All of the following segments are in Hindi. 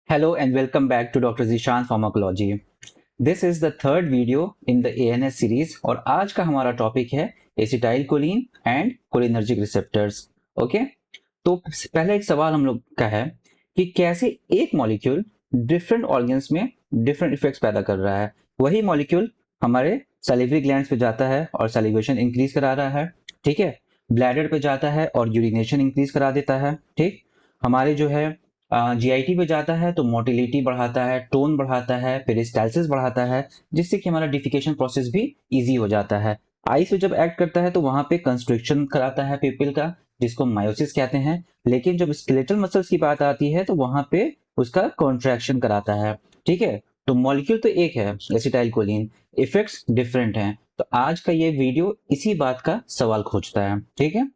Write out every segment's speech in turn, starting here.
Hello and welcome back to Dr. Zishan Pharmacology. This is the third video in the ANS series और आज का हमारा टॉपिक है acetylcholine and cholinergic receptors. Okay, तो पहला एक सवाल हम लोग का है कि कैसे एक मॉलिक्यूल डिफरेंट ऑर्गन्स में डिफरेंट इफेक्ट्स पैदा कर रहा है. वही मॉलिक्यूल हमारे सैलिवरी ग्लैंड्स पे जाता है और सैलिवेशन इंक्रीज करा रहा है, ठीक है. ब्लैडर पे जाता है और यूरिनेशन इंक्रीज करा देता है, ठीक. हमारे जो है जीआईटी पे जाता है तो मोटिलिटी बढ़ाता है, टोन बढ़ाता है, पेरिस्टाल्सिस बढ़ाता है, जिससे कि हमारा डिफिकेशन प्रोसेस भी इजी हो जाता है. आइस पे जब एक्ट करता है तो वहां पे कंस्ट्रिक्शन कराता है पिपिल का, जिसको मायोसिस कहते हैं. लेकिन जब स्केलेटल मसल्स की बात आती है तो वहां पे उसका कॉन्ट्रैक्शन कराता है, ठीक है. तो मॉलिक्यूल तो एक है एसिटाइलकोलिन, इफेक्ट्स डिफरेंट हैं. तो आज का ये वीडियो इसी बात का सवाल खोजता है, ठीक है.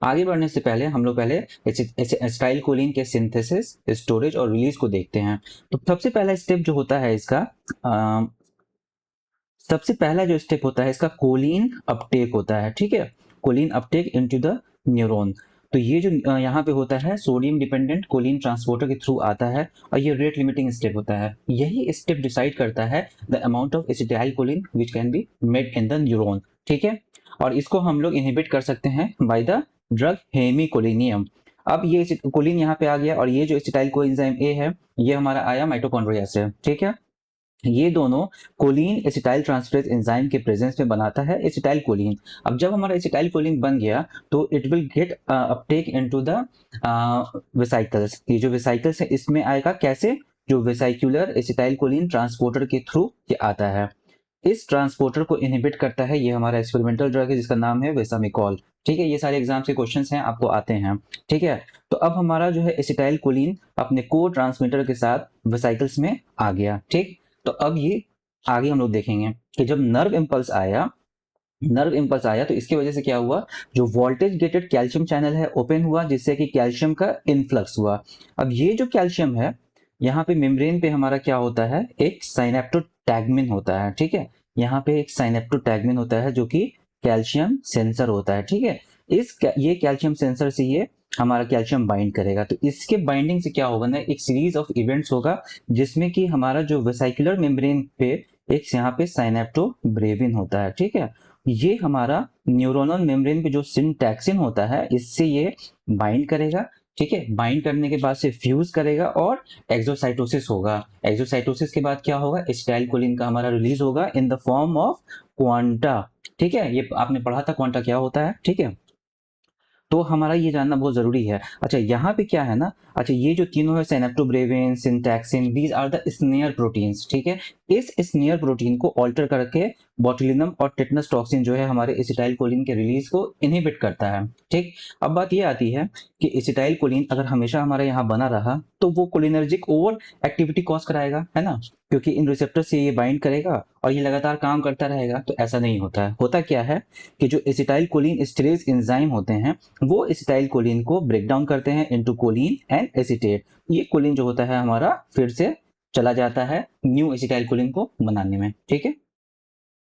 आगे बढ़ने से पहले हम लोग पहले एसिटाइलकोलिन के सिंथेसिस, स्टोरेज और रिलीज को देखते हैं. तो सबसे पहला स्टेप जो होता है इसका सबसे पहला जो स्टेप होता है इसका कोलिन अपटेक होता है, ठीक है. Choline uptake into the neuron. तो ये जो यहाँ पे होता है सोडियम डिपेंडेंट कोलिन ट्रांसपोर्टर के थ्रू आता है और ये रेट लिमिटिंग स्टेप होता है. यही स्टेप डिसाइड करता है the amount of acetylcholine which can be made in the neuron, ठीक है. और इसको हम लोग इनहिबिट कर सकते हैं बाय द ड्रग हेमिकोलिनियम. अब ये कोलिन यहाँ पे आ गया और ये जो एसिटाइल कोएंजाइम ए है ये हमारा आया माइटोकॉन्ड्रिया से, ठीक है. ये दोनों कोलिन एसिटाइल ट्रांसफरेज एंजाइम के प्रेजेंस में बनाता है एसिटाइल कोलिन. अब जब हमारा एसिटाइल कोलिन बन गया तो it will get Uptake into the vesicles. ये जो वेसाइकल्स है इसमें आएगा कैसे, जो वेसाइकुलर एसिटाइल कोलिन ट्रांसपोर्टर के थ्रू ये आता है. इस ट्रांसपोर्टर को इनहिबिट करता है ये हमारा एक्सपेरिमेंटल ड्रग है जिसका नाम है वेसामिकॉल, ठीक है. ये सारे एग्जाम के क्वेश्चंस हैं, आपको आते हैं, ठीक है. तो अब हमारा जो है एसिटाइल कोलिन अपने को ट्रांसमीटर के साथ वेसाइकल्स में आ गया, ठीक. तो अब ये आगे हम लोग देखेंगे कि जब नर्व इम्पल्स आया तो इसकी वजह से क्या हुआ, जो वोल्टेज गेटेड कैल्शियम चैनल है ओपन हुआ जिससे कि कैल्शियम का इनफ्लक्स हुआ. अब ये जो कैल्शियम है यहाँ पे मेम्ब्रेन पे हमारा क्या होता है, एक साइनेप्टोटैगमिन होता है, ठीक है. यहाँ पे एक साइनेप्टोटैगमिन होता है जो कि कैल्शियम सेंसर होता है, ठीक है. ये कैल्शियम सेंसर से ये हमारा कैल्शियम बाइंड करेगा. तो इसके बाइंडिंग से क्या होगा ना, एक सीरीज ऑफ इवेंट्स होगा जिसमें कि हमारा जो वेसाइकुलर मेम्ब्रेन पे एक यहाँ पे साइनेप्टोब्रेविन होता है, ठीक है. ये हमारा न्यूरोनल मेम्ब्रेन पे जो सिंटैक्सिन होता है इससे ये बाइंड करेगा, ठीक है. बाइंड करने के बाद से फ्यूज करेगा और एक्सोसाइटोसिस होगा. एक्सोसाइटोसिस के बाद क्या होगा, एसिटाइलकोलिन का हमारा रिलीज होगा in the form of quanta, ठीक है. ये आपने पढ़ा था क्वांटा क्या होता है, ठीक है. तो हमारा ये जानना बहुत जरूरी है. अच्छा यहाँ पे क्या है ना, अच्छा ये जो तीनों है synaptobrevin, syntaxin, these are the snare proteins, ठीक है. इस स्नेयर प्रोटीन को ऑल्टर करके बोtulinum और टेटनस टॉक्सिन जो है हमारे एसिटाइलकोलिन के रिलीज को इनहिबिट करता है, ठीक. अब बात ये आती है कि एसिटाइलकोलिन अगर हमेशा हमारे यहाँ बना रहा तो वो कोलिनर्जिक ओवर एक्टिविटी कॉज कराएगा, है ना, क्योंकि इन रिसेप्टर से ये बाइंड करेगा और ये लगातार काम करता रहेगा. तो ऐसा नहीं होता है. होता क्या है कि जो एसिटाइलकोलिन स्टेरेज एंजाइम होते हैं वो एसिटाइलकोलिन को ब्रेक डाउन करते हैं इनटू कोलिन एंड एसिटेट. ये कोलिन जो होता है हमारा फिर से चला जाता है न्यू एसिटाइलकोलिन को बनाने में, ठीक है.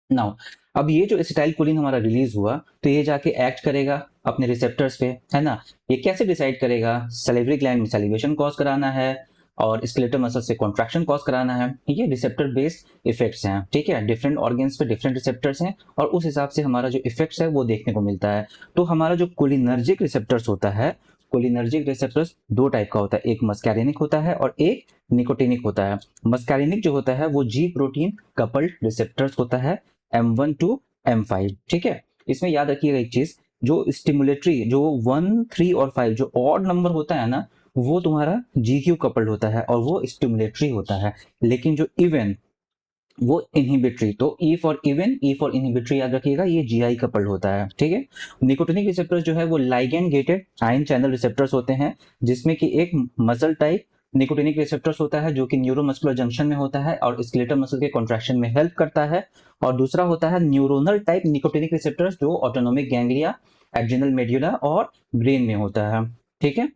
नाउ अब ये जो एसिटाइलकोलिन हमारा रिलीज हुआ तो ये जाके एक्ट करेगा अपने रिसेप्टर्स पे, है ना. ये कैसे डिसाइड करेगा, सैलिवरी ग्लैंड में सैलिवेशन कॉज कराना है और स्केलेटल मसल से कॉन्ट्रैक्शन कॉज कराना है. ये रिसेप्टर बेस्ड इफेक्ट्स हैं, ठीक है. डिफरेंट ऑर्गन्स पे डिफरेंट रिसेप्टर्स हैं और उस हिसाब से हमारा जो इफेक्ट्स है वो देखने को मिलता है. तो हमारा जो कोलिनर्जिक रिसेप्टर्स होता है, कोलिनर्जिक रिसेप्टर्स दो टाइप का होता है, एक मस्कैरिनिक होता है और एक निकोटिनिक होता है. मस्कैरिनिक जो होता है वो जी प्रोटीन कपल्ड रिसेप्टर्स होता है M1 टू M5, ठीक है. इसमें याद रखिएगा एक चीज, जो स्टिमुलेटरी जो 1, 3 और 5 जो ऑड नंबर होता है ना वो तुम्हारा GQ कपल्ड होता है और वो स्टिमुलेटरी होता है. लेकिन जो इवन वो इनहिबिटरी, तो E for even, E for inhibitory याद रखिएगा, ये GI कपल्ड होता है, ठीक है. निकोटिनिक रिसेप्टर्स जो है वो ligand gated ion channel receptors होते हैं जिसमें कि एक मसल टाइप निकोटिनिक रिसेप्टर्स होता है जो कि न्यूरोमस्कुलर जंक्शन में होता है और स्केलेटल मसल के कॉन्ट्रैक्शन में हेल्प करता है. और दूसरा होता है न्यूरोनल टाइप निकोटिनिक रिसेप्टर्स जो ऑटोनोमिक गैंग्लिया, एड्रिनल मेड्यूला और ब्रेन में होता है, ठीक है.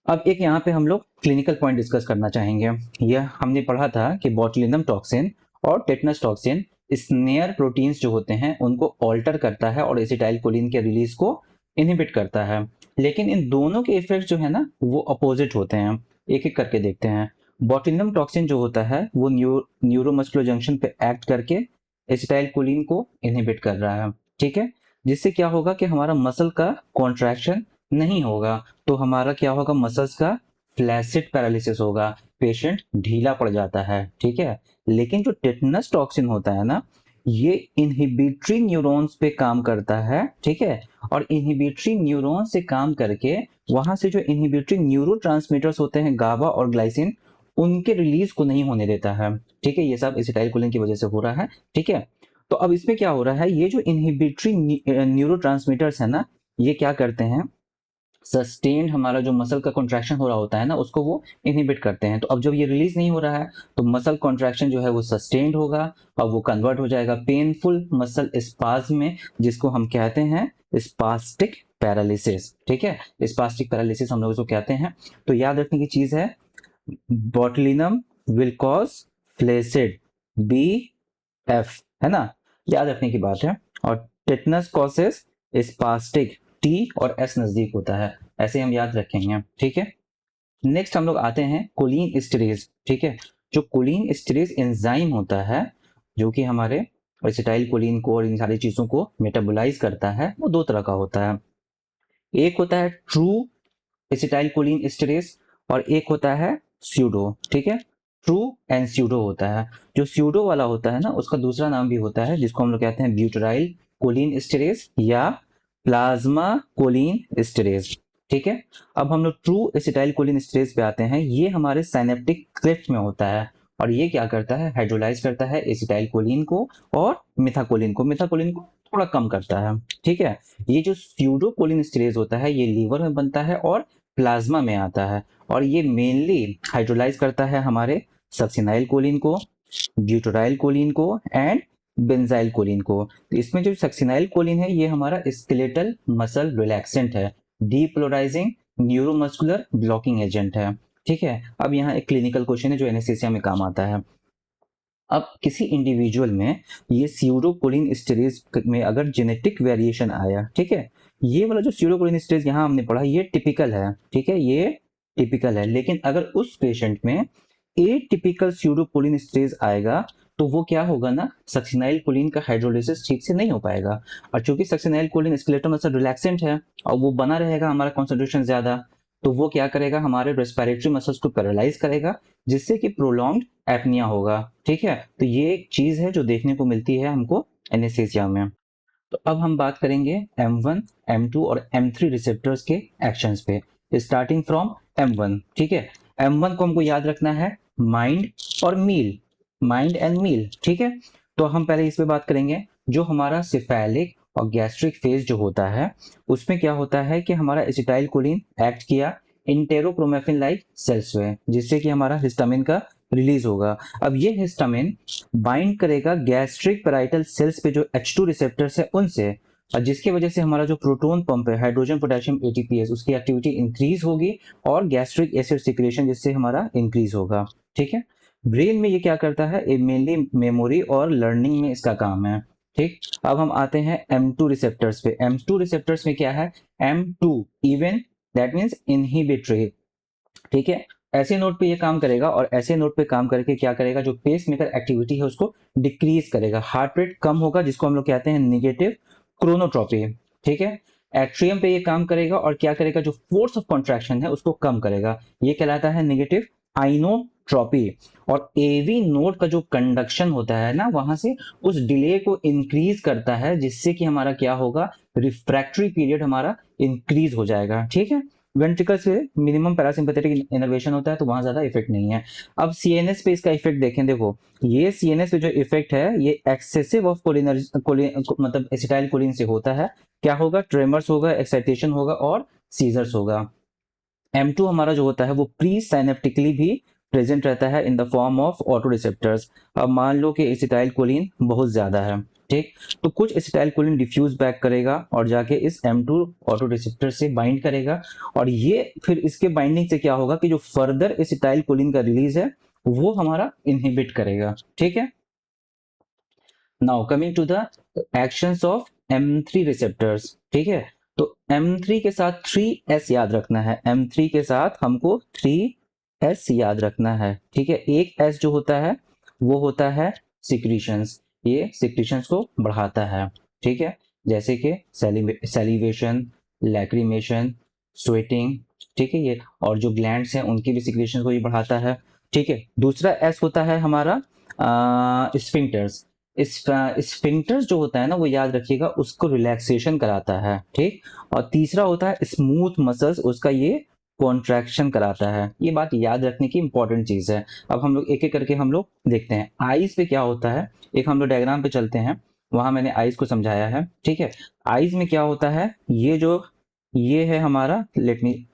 अब एक यहाँ पे हम लोग क्लिनिकल पॉइंट डिस्कस करना चाहेंगे. यह हमने पढ़ा था कि बोtulinum टॉक्सिन और टेटनस टॉक्सिन स्नेयर प्रोटीन्स जो होते हैं उनको ऑल्टर करता है और एसिटाइलकोलिन के रिलीज को इनहिबिट करता है. लेकिन इन दोनों के इफेक्ट जो है ना वो अपोजिट होते हैं। एक एक करके देखते हैं। बोtulinum टॉक्सिन जो होता है वो न्यूरोमस्कुलर जंक्शन पे एक्ट करके एसिटाइलकोलिन को इनहिबिट कर रहा है, ठीक है। जिससे क्या होगा कि हमारा मसल का कॉन्ट्रैक्शन नहीं होगा, तो हमारा क्या होगा, मसल्स का फ्लैसिड पैरालिसिस होगा, पेशेंट ढीला पड़ जाता है, ठीक है। लेकिन जो टेटनस टॉक्सिन होता है ना, ये इनहिबिटरी न्यूरॉन्स पे काम करता है, ठीक है। और इनहिबिटरी न्यूरॉन से काम करके वहां से जो इनहिबिटरी न्यूरोट्रांसमीटर्स होते हैं गाबा और ग्लाइसिन, उनके रिलीज को नहीं होने देता है, ठीक है। ये सब एसिटाइलकोलिन की वजह से हो रहा है, ठीक है। तो अब इसमें क्या हो रहा है, ये जो इनहिबिटरी न्यूरोट्रांसमीटर्स है ना, ये क्या करते हैं, सस्टेन्ड हमारा जो मसल का कॉन्ट्रैक्शन हो रहा होता है ना, उसको वो इनहिबिट करते हैं। तो अब जब ये रिलीज नहीं हो रहा है तो मसल कॉन्ट्रैक्शन जो है वो सस्टेन्ड होगा और वो कन्वर्ट हो जाएगा पेनफुल मसल स्पाज्म में, जिसको हम कहते हैं स्पास्टिक पैरालिसिस, ठीक है। स्पास्टिक पैरालिसिस हम लोग इसको कहते हैं। तो याद रखने की चीज है, बोtulinum will cause flaccid, BF, है ना, याद रखने की बात है। और टेटनस कॉसेस स्पास्टिक, T और S नजदीक होता है, ऐसे हम याद रखेंगे, ठीक है। नेक्स्ट हम लोग आते हैं कोलिन स्टेरेज, ठीक है। जो कोलिन स्टेरेज एंजाइम होता है जो कि हमारे एसिटाइल कोलिन को और इन सारी चीजों को मेटाबोलाइज करता है, वो दो तरह का होता है। एक होता है ट्रू एसिटाइल कोलिन स्टेरेज और एक होता है स्यूडो, ठीक है। ट्रू एंड स्यूडो होता है। जो स्यूडो वाला होता है ना, उसका दूसरा नाम भी होता है जिसको हम लोग कहते हैं ब्यूटराइल कोलिन स्टेरेज या प्लाज्मा कोलिन स्टेरेज, ठीक है। अब हम लोग ट्रू एसिटाइल कोलिन स्टेरेज पे आते हैं। ये हमारे साइनेप्टिक क्लेफ्ट में होता है और ये क्या करता है, हाइड्रोलाइज करता है एसिटाइल कोलिन को और मिथाकोलिन को थोड़ा कम करता है, ठीक है। ये जो स्यूडो कोलिन स्टेरेज होता है ये लीवर में बनता है और प्लाज्मा में आता है, और ये मेनली हाइड्रोलाइज करता है हमारे सक्सिनाइल कोलिन को, ब्यूटराइल कोलिन को एंड बेंजाइल कोलिन को। तो इसमें जो सक्सिनाइल कोलिन है ये हमारा स्केलेटल मसल रिलैक्सेंट है, डीपोलराइजिंग न्यूरोमस्कुलर ब्लॉकिंग एजेंट है, ठीक है। अब यहाँ एक क्लिनिकल क्वेश्चन है जो एनेस्थीसिया में काम आता है। अब किसी इंडिविजुअल में ये स्यूडोकोलिन स्टेरेज में अगर जेनेटिक वेरिएशन आया, ठीक है, ये वाला जो स्यूडोकोलिन स्टेरेज यहाँ हमने पढ़ा ये टिपिकल है, ठीक है, ये टिपिकल है। लेकिन अगर उस पेशेंट में एटिपिकल स्यूडोकोलिन स्टेरेज आएगा तो वो क्या होगा ना, सक्सिनाइल कोलिन का हाइड्रोलिसिस ठीक से नहीं हो पाएगा। और चूंकि succinylcholine skeletal muscle relaxant है और वो बना रहेगा हमारा कॉन्सेंट्रेशन ज्यादा, तो वो क्या करेगा, हमारे रेस्पिरेटरी मसल्स को पैरालाइज करेगा, जिससे कि प्रोलॉन्ग्ड एपनिया होगा, ठीक है। तो ये एक चीज है जो देखने को मिलती है हमको एनेस्थीसिया में। तो अब हम बात करेंगे M1, M2 और M3 रिसेप्टर्स के एक्शंस पे, स्टार्टिंग फ्रॉम M1, ठीक है। M1 को हमको याद रखना है माइंड और मील, माइंड एंड मील, ठीक है। तो हम पहले इस पे बात करेंगे। जो हमारा सिफेलिक और गैस्ट्रिक फेज जो होता है उसमें क्या होता है कि हमारा एसिटाइल कोलिन एक्ट किया इंटेरोक्रोमेफिन लाइक सेल्स में, जिससे कि हमारा हिस्टामिन का रिलीज होगा। अब ये हिस्टामिन बाइंड करेगा गैस्ट्रिक पैराइटल सेल्स पे जो H2 रिसेप्टर्स है उनसे, और जिसकी वजह से हमारा जो प्रोटोन पंप है हाइड्रोजन पोटेशियम ATPase उसकी एक्टिविटी इंक्रीज होगी और गैस्ट्रिक एसिड सिक्रेशन जिससे हमारा इंक्रीज होगा, ठीक है। ब्रेन में ये क्या करता है, ये मेनली मेमोरी और लर्निंग में इसका काम है, ठीक। अब हम आते हैं M2 रिसेप्टर्स पे। M2 रिसेप्टर्स में क्या है, M2 even, that means inhibitory, ठीक है। ऐसे नोट पे ये काम करेगा और ऐसे नोट पे काम करके क्या करेगा, जो पेस मेकर एक्टिविटी है उसको डिक्रीज करेगा, हार्ट रेट कम होगा जिसको हम लोग कहते हैं नेगेटिव क्रोनोट्रॉपी, ठीक है। एट्रियम पे ये काम करेगा और क्या करेगा, जो फोर्स ऑफ कॉन्ट्रैक्शन है उसको कम करेगा, ये कहलाता है नेगेटिव आइनोट्रॉपी। और एवी नोड का जो कंडक्शन होता है ना, वहां से उस डिले को इंक्रीज करता है, जिससे कि हमारा क्या होगा, रिफ्रैक्टरी पीरियड हमारा इंक्रीज हो जाएगा, ठीक है। वेंट्रिकल से मिनिमम पैरासिम्पैथेटिक इनर्वेशन होता है तो वहां ज्यादा इफेक्ट नहीं है। अब सीएनएस पे इसका इफेक्ट देखें, देखो ये सीएनएस पे जो इफेक्ट है ये एक्सेसिव ऑफ मतलब एसिटाइल कोलिन से होता है। क्या होगा, ट्रेमर्स होगा, एक्साइटेशन होगा और सीजर्स होगा। M2 हमारा जो होता है वो प्री साइनेप्टिकली भी प्रेजेंट रहता है in the form of auto receptors. अब मान लो कि एसिटाइल कोलिन बहुत ज्यादा है, ठीक, तो कुछ एसिटाइल कोलिन डिफ्यूज बैक करेगा और जाके इस M2 ऑटो रिसेप्टर से बाइंड करेगा, और ये फिर इसके बाइंडिंग से क्या होगा कि जो फर्दर एसिटाइल कोलिन का रिलीज है वो हमारा इनहिबिट करेगा, ठीक है। Now coming to the actions of M3 receptors, ठीक है। तो M3 के साथ 3S याद रखना है, M3 के साथ हमको 3S याद रखना है, ठीक है। एक S जो होता है वो होता है सिक्रीशंस, ये सिक्रीशंस को बढ़ाता है, ठीक है, जैसे कि सैलिवेशन, लैक्रिमेशन, स्वेटिंग, ठीक है, ये और जो ग्लैंड्स हैं उनकी भी सिक्रीशन को ये बढ़ाता है, ठीक है। दूसरा S होता है हमारा स्फिंक्टर्स। स्फिंक्टर्स जो होता है ना वो याद रखिएगा, उसको रिलैक्सेशन कराता है, ठीक। और तीसरा होता है स्मूथ मसल्स, उसका ये कॉन्ट्रैक्शन कराता है। ये बात याद रखने की इंपॉर्टेंट चीज है। अब हम लोग एक एक करके हम लोग देखते हैं आईज पे क्या होता है। एक हम लोग डायग्राम पे चलते हैं, वहां मैंने आईज को समझाया है, ठीक है। आईज में क्या होता है, ये है हमारा, लेट मी,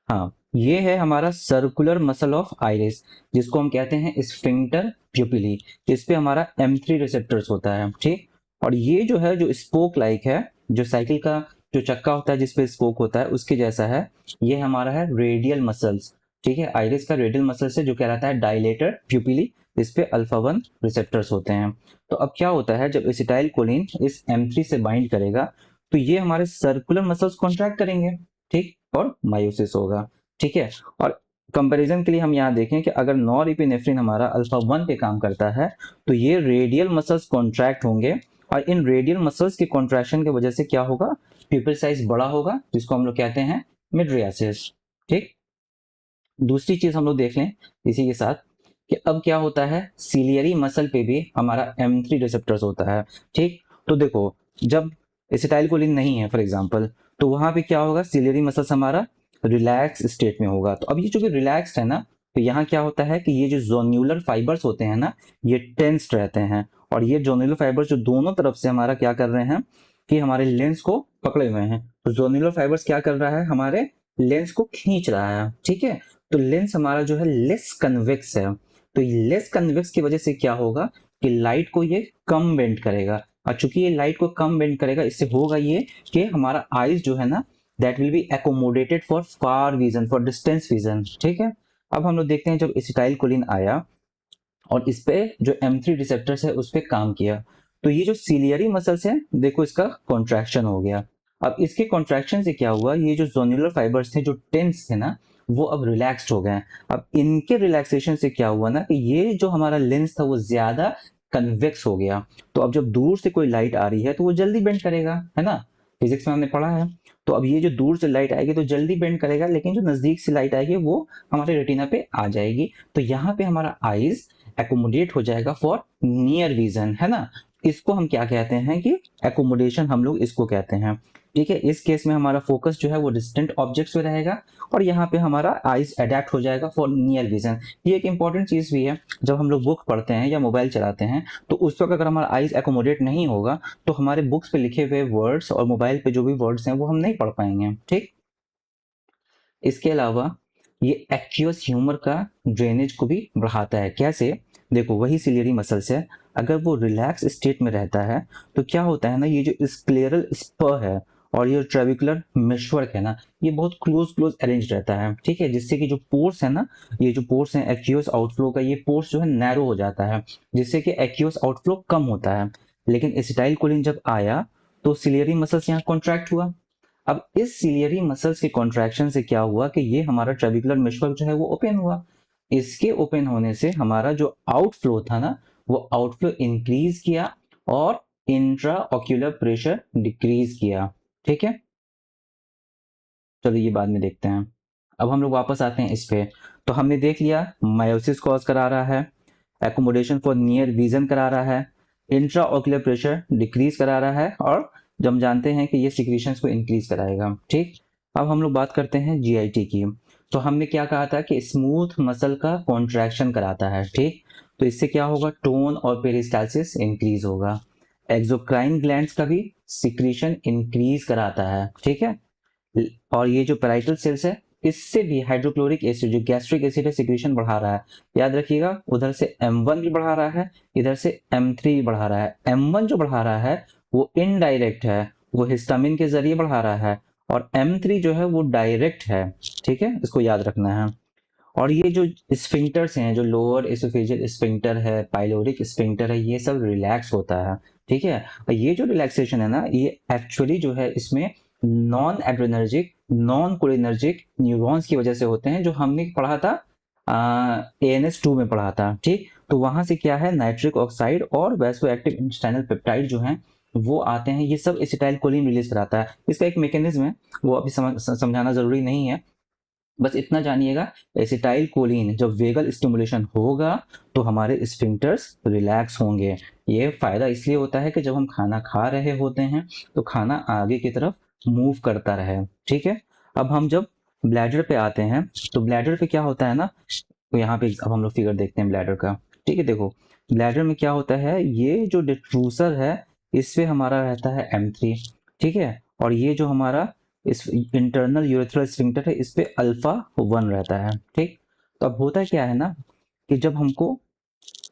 हाँ, ये है हमारा सर्कुलर मसल ऑफ आइरिस, जिसको हम कहते हैं स्फिंक्टर प्यूपिली। इस पे हमारा M3 रिसेप्टर्स होता है, ठीक। और ये जो है जो स्पोक लाइक है, जो साइकिल का जो चक्का होता है जिसपे स्पोक होता है उसके जैसा है, ये हमारा है रेडियल मसल्स, ठीक है। आइरिस का रेडियल मसल्स है जो कहलाता है डायलेटर प्यूपिली। इस पे अल्फा 1 रिसेप्टर्स होते हैं। तो अब क्या होता है, जब एसिटाइल कोलिन इस M3 से बाइंड करेगा तो ये हमारे सर्कुलर मसल्स कॉन्ट्रैक्ट करेंगे, ठीक, और मायोसिस होगा, ठीक है। और कंपैरिजन के लिए हम यहाँ देखें कि अगर नॉरएपिनेफ्रिन हमारा अल्फा 1 पे काम करता है तो ये रेडियल मसल्स कॉन्ट्रैक्ट होंगे, और इन रेडियल मसल्स के कॉन्ट्रैक्शन की वजह से क्या होगा, प्यूपिल साइज बड़ा होगा, जिसको हम लोग कहते हैं मिड्रियासिस, ठीक। दूसरी चीज हम लोग देख लें इसी के साथ कि अब क्या होता है, सीलियरी मसल पे भी हमारा M3 रिसेप्टर्स होता है, ठीक। तो देखो, जब एसिटाइलकोलिन नहीं है फॉर एग्जांपल, तो वहां पे क्या होगा, सीलियरी मसल्स हमारा रिलैक्स स्टेट में होगा। तो अब ये जो भी रिलैक्स्ड है ना, तो यहाँ क्या होता है कि ये जो जोन्यूलर फाइबर्स होते हैं ना, ये टेंस्ड रहते हैं, और ये जोन्यूलर फाइबर्स जो दोनों तरफ से हमारा क्या कर रहे हैं कि हमारे लेंस को पकड़े हुए हैं। तो जोन्यूलर फाइबर्स क्या कर रहा है, हमारे लेंस को खींच रहा है, ठीक है। तो लेंस हमारा जो है लेस कन्वेक्स है। तो लेस कन्वेक्स की वजह से क्या होगा कि लाइट को ये कम बेंड करेगा, और चूंकि ये लाइट को कम बेंड करेगा, इससे होगा ये कि हमारा आईज जो है ना, that will be accommodated for far vision, for distance vision, ठीक है। अब हम लोग देखते हैं जब एसिटाइल कोलिन आया और इस पे जो M3 रिसेप्टर्स है उस पे काम किया, तो ये जो सीलियरी मसल्स है देखो इसका कॉन्ट्रैक्शन हो गया। अब इसके कॉन्ट्रैक्शन से क्या हुआ, ये जो जोन्युलर फाइबर्स थे जो टेंस थे ना, वो अब रिलैक्स्ड हो गए। अब इनके रिलैक्सेशन से क्या हुआ ना कि ये जो हमारा लेंस था वो ज्यादा कन्वेक्स हो गया। तो अब जब दूर से कोई लाइट आ रही है तो वो जल्दी बेंड करेगा, है ना, फिजिक्स में हमने पढ़ा है। तो अब ये जो दूर से लाइट आएगी तो जल्दी बेंड करेगा, लेकिन जो नजदीक से लाइट आएगी वो हमारे रेटिना पे आ जाएगी। तो यहाँ पे हमारा आईज एकोमोडेट हो जाएगा फॉर नियर विजन, है ना। इसको हम क्या कहते हैं कि एकोमोडेशन हम लोग इसको कहते हैं, ठीक है। इस केस में हमारा फोकस जो है वो डिस्टेंट ऑब्जेक्ट्स पे रहेगा, और यहाँ पे हमारा आईज अडेप्ट हो जाएगा फॉर नियर विजन। ये एक इंपॉर्टेंट चीज भी है, जब हम लोग बुक पढ़ते हैं या मोबाइल चलाते हैं तो उस वक्त अगर हमारा आईज एकोमोडेट नहीं होगा तो हमारे बुक्स पे लिखे हुए वर्ड्स और मोबाइल पे जो भी वर्ड्स हैं वो हम नहीं पढ़ पाएंगे, ठीक। इसके अलावा ये एक्वियस ह्यूमर का ड्रेनेज को भी बढ़ाता है। कैसे, देखो वही सिलियरी मसल्स है, अगर वो रिलैक्स स्टेट में रहता है तो क्या होता है ना, ये जो स्क्लेरल स्पर है और ये ट्रेविकुलर मेशवर्क है ना, ये बहुत क्लोज क्लोज अरेंज रहता है, ठीक है, जिससे कि जो पोर्स है ना, ये जो पोर्स है एक्वियस आउटफ्लो का, ये पोर्स जो है नैरो हो जाता है, जिससे कि एक्वियस आउटफ्लो कम होता है। लेकिन एसिटाइल कोलिन जब आया तो सिलियरी मसल्स यहाँ कॉन्ट्रैक्ट हुआ। अब इस सिलियरी मसल्स के कॉन्ट्रैक्शन से क्या हुआ कि ये हमारा ट्रेविकुलर मेशवर्क जो है वो ओपन हुआ। इसके ओपन होने से हमारा जो आउटफ्लो था ना, वो आउटफ्लो इंक्रीज किया और इंट्रा ऑक्यूलर प्रेशर डिक्रीज किया, ठीक है। चलो ये बाद में देखते हैं। अब हम लोग वापस आते हैं इस पे। तो हमने देख लिया मायोसिस कॉज करा रहा है, एकोमोडेशन फॉर नियर विजन करा रहा है, इंट्रा ऑक्यूलर प्रेशर डिक्रीज करा रहा है, और जब हम जानते हैं कि ये सिक्रीशंस को इंक्रीज कराएगा, ठीक। अब हम लोग बात करते हैं GIT की। तो हमने क्या कहा था कि स्मूथ मसल का कॉन्ट्रैक्शन कराता है, ठीक। तो इससे क्या होगा, टोन और पेरिस्टालसिस इंक्रीज होगा। एक्सोक्राइन ग्लैंड्स का भी सिक्रीशन इंक्रीज कराता है, ठीक है। और ये जो पेराइटल सेल्स है इससे भी हाइड्रोक्लोरिक एसिड जो गैस्ट्रिक एसिड है सिक्रीशन बढ़ा रहा है। याद रखिएगा, उधर से M1 भी बढ़ा रहा है, इधर से M3 भी बढ़ा रहा है। M1 जो बढ़ा रहा है वो इनडायरेक्ट है, वो हिस्टामिन के जरिए बढ़ा रहा है, और M3 जो है वो डायरेक्ट है, ठीक है, इसको याद रखना है। और ये जो स्फिंक्टर्स हैं, जो लोअर एसोफेजियल स्फिंक्टर है, पाइलोरिक स्फिंक्टर है, ये सब रिलैक्स होता है। ठीक है, और ये जो रिलैक्सेशन है ना, ये एक्चुअली जो है इसमें non adrenergic, non cholinergic neurons की वजह से होते हैं, जो हमने पढ़ा था ANS2 में पढ़ा था। ठीक, तो वहां से क्या है, नाइट्रिक ऑक्साइड और वैसो एक्टिव इंटेस्टाइनल पेप्टाइड जो हैं वो आते हैं, ये सब एसिटाइल कोलिन रिलीज कराता है। इसका एक मैकेनिज्म है, वो अभी समझाना जरूरी नहीं है, बस इतना जानिएगा, एसिटाइल कोलिन जब वेगल स्टिमुलेशन होगा तो हमारे स्फिंक्टर्स रिलैक्स होंगे। ये फायदा इसलिए होता है कि जब हम खाना खा रहे होते हैं तो खाना आगे की तरफ मूव करता रहे। ठीक है, अब हम जब ब्लैडर पे आते हैं तो ब्लैडर पे क्या होता है ना, तो यहाँ पे अब हम लोग फिगर देखते हैं ब्लैडर का। ठीक है, देखो ब्लैडर में क्या होता है, ये जो डिट्रूसर है इस पे हमारा रहता है M3। ठीक है, और ये जो हमारा इस इंटरनल यूरेथ्रल स्फिंक्टर है इस पे अल्फा 1 रहता है। ठीक, तो अब होता क्या है ना कि जब हमको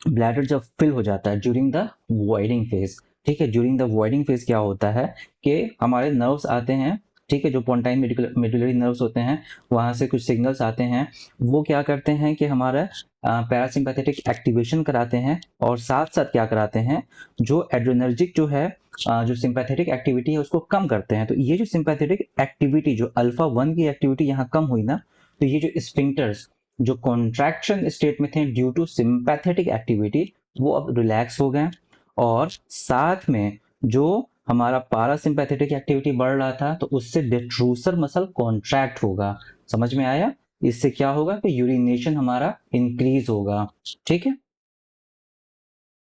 ब्लैडर जब फिल हो जाता है ड्यूरिंग द वॉइडिंग फेज, ठीक है, ड्यूरिंग द वॉइडिंग फेज क्या होता है कि हमारे नर्व्स आते हैं, ठीक है, जो पोंटाइन मेडुलरी नर्व्स होते हैं, वहां से कुछ सिग्नल्स आते हैं, वो क्या करते हैं कि हमारा पैरासिम्पैथेटिक एक्टिवेशन कराते हैं, और साथ साथ क्या कराते हैं, जो एड्रेनर्जिक जो है जो सिंपैथेटिक एक्टिविटी है उसको कम करते हैं। तो ये जो सिंपैथेटिक एक्टिविटी, जो अल्फा 1 की एक्टिविटी यहाँ कम हुई ना, तो ये जो स्फिंक्टर्स जो कॉन्ट्रैक्शन स्टेट में थे ड्यू टू सिंपैथेटिक एक्टिविटी, वो अब रिलैक्स हो गए, और साथ में जो हमारा पारासिम्पैथेटिक एक्टिविटी बढ़ रहा था तो उससे डिट्रूसर मसल कॉन्ट्रैक्ट होगा। समझ में आया? इससे क्या होगा कि यूरिनेशन हमारा इंक्रीज होगा। ठीक है,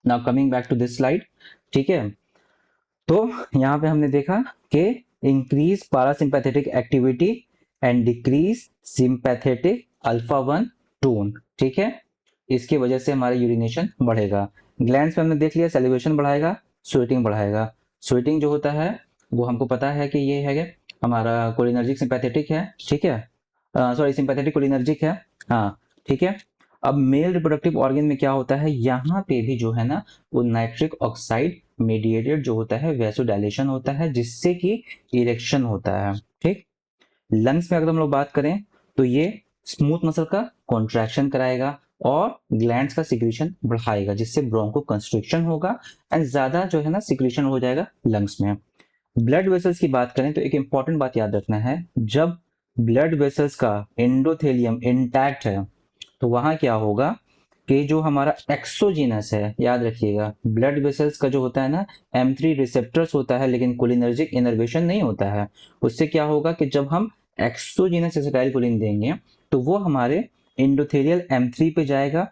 now coming back to this slide. ठीक है, तो यहाँ पे हमने देखा कि increase parasympathetic activity and decrease sympathetic alpha 1 tone. ठीक है, इसकी वजह से हमारा यूरिनेशन बढ़ेगा। ग्लैंड्स में हमने देख लिया, सेलिब्रेशन बढ़ाएगा, स्वेटिंग बढ़ाएगा। स्वेटिंग जो होता है वो हमको पता है कि ये है हमारा कोलिनर्जिक सिंपैथेटिक है। ठीक है, सॉरी सिंपैथेटिक कोलिनर्जिक है। हाँ, ठीक है। अब मेल रिप्रोडक्टिव ऑर्गन में क्या होता है, यहाँ पे भी जो है ना वो नाइट्रिक ऑक्साइड मीडिएटेड जो होता है वैसोडाइलेशन होता है, जिससे कि इरेक्शन होता है। ठीक, लंग्स में अगर हम लोग बात करें तो ये स्मूथ मसल का कॉन्ट्रैक्शन कराएगा और ग्लैंड्स का सिक्रीशन बढ़ाएगा, जिससे ब्रोंको कंस्ट्रिक्शन होगा एंड ज्यादा जो है ना सिक्रीशन हो जाएगा लंग्स में। ब्लड वेसल्स की बात करें तो एक इंपॉर्टेंट बात याद रखना है, जब ब्लड वेसल्स का एंडोथेलियम इंटैक्ट है तो वहां क्या होगा कि जो हमारा एक्सोजीनस है, याद रखिएगा ब्लड वेसल्स का जो होता है ना M3 रिसेप्टर्स होता है, लेकिन कोलिनर्जिक इनर्वेशन नहीं होता है। उससे क्या होगा कि जब हम एक्सोजीनस एसिटाइल कोलिन देंगे तो वो हमारे एंडोथेलियल M3 पे जाएगा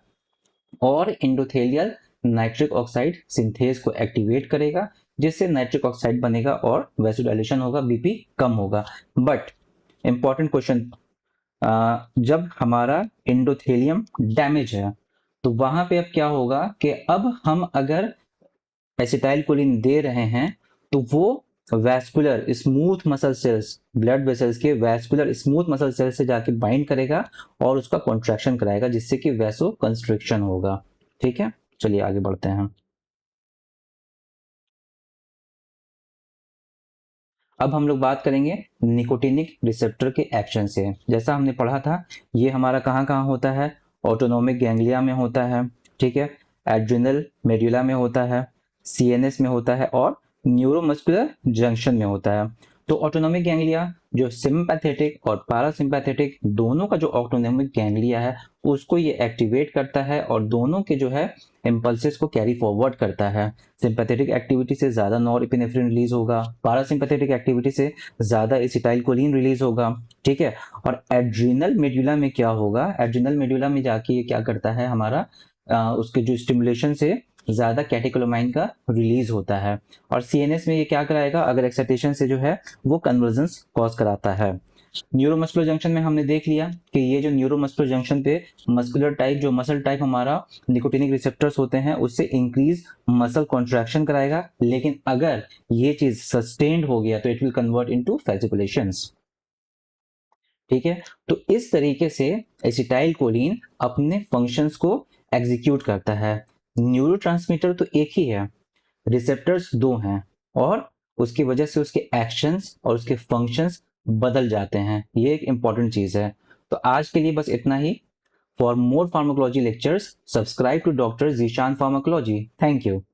और एंडोथेलियल नाइट्रिक ऑक्साइड सिंथेज को एक्टिवेट करेगा, जिससे नाइट्रिक ऑक्साइड बनेगा और वैसोडाइलेशन होगा, बीपी कम होगा। बट इंपॉर्टेंट क्वेश्चन, जब हमारा एंडोथेलियम डैमेज है तो वहां पे अब क्या होगा कि अब हम अगर एसिटाइल कोलिन दे रहे हैं तो वो vascular smooth muscle cells, blood vessels के वैस्कुलर स्मूथ मसल सेल्स से जाके बाइंड करेगा और उसका कॉन्ट्रैक्शन कराएगा, जिससे कि वैसो कंस्ट्रिक्शन होगा। ठीक है, चलिए आगे बढ़ते हैं। अब हम लोग बात करेंगे निकोटिनिक रिसेप्टर के एक्शन से। जैसा हमने पढ़ा था, ये हमारा कहाँ कहाँ होता है, ऑटोनोमिक गैंग्लिया में होता है, ठीक है, एड्रिनल मेड्यूला में होता है, CNS में होता है और न्यूरोमस्कुलर जंक्शन में होता है। तो ऑटोनोमिक गैंग्लिया जो सिंपैथेटिक और पैरासिम्पैथेटिक दोनों का जो ऑटोनोमिक गैंग्लिया है उसको ये एक्टिवेट करता है और दोनों के जो है इम्पल्सेस को कैरी फॉरवर्ड करता है। सिंपैथेटिक एक्टिविटी से ज्यादा नॉरएपिनेफ्रिन रिलीज होगा, पारासिम्पैथेटिक एक्टिविटी से ज्यादा एसिटाइलकोलिन रिलीज होगा। ठीक है, और एड्रिनल मेड्यूला में क्या होगा, एड्रिनल मेड्यूला में जाके ये क्या करता है हमारा उसके जो स्टिमुलेशन से ज्यादा कैटेकोलामाइन का रिलीज होता है, और CNS में ये क्या कराएगा, अगर एक्साइटेशन से जो है वो कन्वर्जेंस कॉज कराता है। न्यूरोमस्कुलर जंक्शन में हमने देख लिया कि ये जो न्यूरोमस्कुलर जंक्शन पे मस्कुलर टाइप जो मसल टाइप हमारा निकोटिनिक रिसेप्टर्स होते हैं उससे इंक्रीज मसल कॉन्ट्रैक्शन कराएगा, लेकिन अगर ये चीज सस्टेन्ड हो गया तो इट विल कन्वर्ट इनटू फैसिकुलेशंस। ठीक है, तो इस तरीके से एसिटाइल कोलिन अपने फंक्शंस को एग्जीक्यूट करता है। न्यूरोट्रांसमीटर तो एक ही है, रिसेप्टर्स दो हैं, और उसकी वजह से उसके एक्शंस और उसके फंक्शंस बदल जाते हैं। ये एक इंपॉर्टेंट चीज है। तो आज के लिए बस इतना ही। For more pharmacology lectures, subscribe to Dr. Zishan Pharmacology. Thank you.